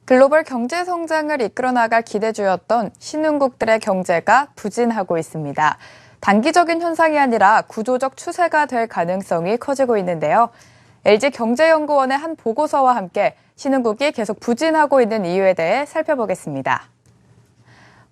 글로벌 경제 성장을 이끌어 나갈 기대주였던 신흥국들의 경제가 부진하고 있습니다. 단기적인 현상이 아니라 구조적 추세가 될 가능성이 커지고 있는데요. LG경제연구원의 한 보고서와 함께 신흥국이 계속 부진하고 있는 이유에 대해 살펴보겠습니다.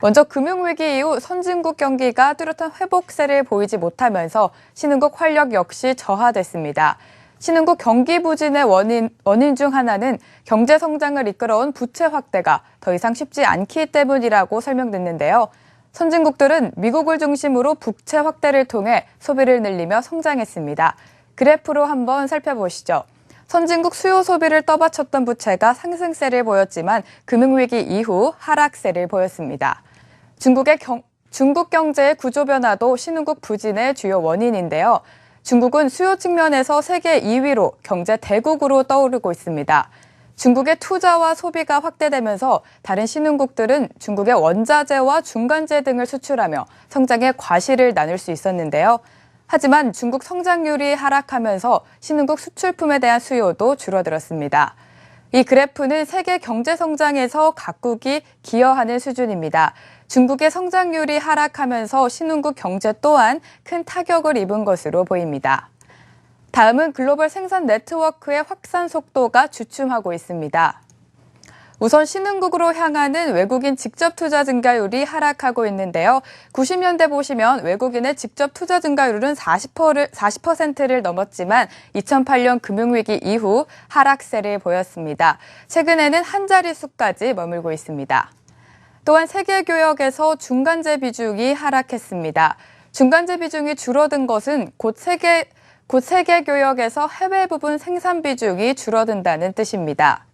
먼저 금융위기 이후 선진국 경기가 뚜렷한 회복세를 보이지 못하면서 신흥국 활력 역시 저하됐습니다. 신흥국 경기 부진의 원인 중 하나는 경제 성장을 이끌어온 부채 확대가 더 이상 쉽지 않기 때문이라고 설명됐는데요. 선진국들은 미국을 중심으로 부채 확대를 통해 소비를 늘리며 성장했습니다. 그래프로 한번 살펴보시죠. 선진국 수요 소비를 떠받쳤던 부채가 상승세를 보였지만 금융위기 이후 하락세를 보였습니다. 중국 경제의 구조 변화도 신흥국 부진의 주요 원인인데요. 중국은 수요 측면에서 세계 2위로 경제 대국으로 떠오르고 있습니다. 중국의 투자와 소비가 확대되면서 다른 신흥국들은 중국의 원자재와 중간재 등을 수출하며 성장의 과실을 나눌 수 있었는데요. 하지만 중국 성장률이 하락하면서 신흥국 수출품에 대한 수요도 줄어들었습니다. 이 그래프는 세계 경제 성장에서 각국이 기여하는 수준입니다. 중국의 성장률이 하락하면서 신흥국 경제 또한 큰 타격을 입은 것으로 보입니다. 다음은 글로벌 생산 네트워크의 확산 속도가 주춤하고 있습니다. 우선 신흥국으로 향하는 외국인 직접 투자 증가율이 하락하고 있는데요. 90년대 보시면 외국인의 직접 투자 증가율은 40%를 넘었지만 2008년 금융위기 이후 하락세를 보였습니다. 최근에는 한 자릿수까지 머물고 있습니다. 또한 세계교역에서 중간재 비중이 하락했습니다. 중간재 비중이 줄어든 것은 곧 세계교역에서 해외 부분 생산 비중이 줄어든다는 뜻입니다.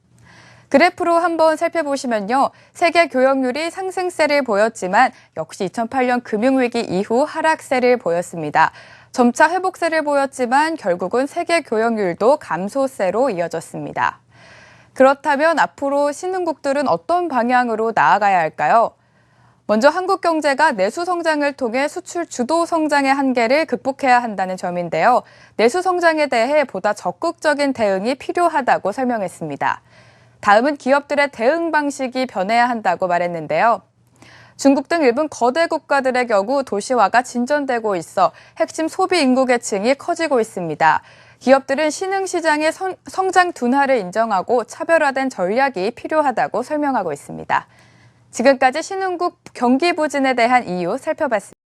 그래프로 한번 살펴보시면요. 세계 교역률이 상승세를 보였지만 역시 2008년 금융위기 이후 하락세를 보였습니다. 점차 회복세를 보였지만 결국은 세계 교역률도 감소세로 이어졌습니다. 그렇다면 앞으로 신흥국들은 어떤 방향으로 나아가야 할까요? 먼저 한국 경제가 내수 성장을 통해 수출 주도 성장의 한계를 극복해야 한다는 점인데요. 내수 성장에 대해 보다 적극적인 대응이 필요하다고 설명했습니다. 다음은 기업들의 대응 방식이 변해야 한다고 말했는데요. 중국 등 일본 거대 국가들의 경우 도시화가 진전되고 있어 핵심 소비 인구 계층이 커지고 있습니다. 기업들은 신흥시장의 성장 둔화를 인정하고 차별화된 전략이 필요하다고 설명하고 있습니다. 지금까지 신흥국 경기 부진에 대한 이유 살펴봤습니다.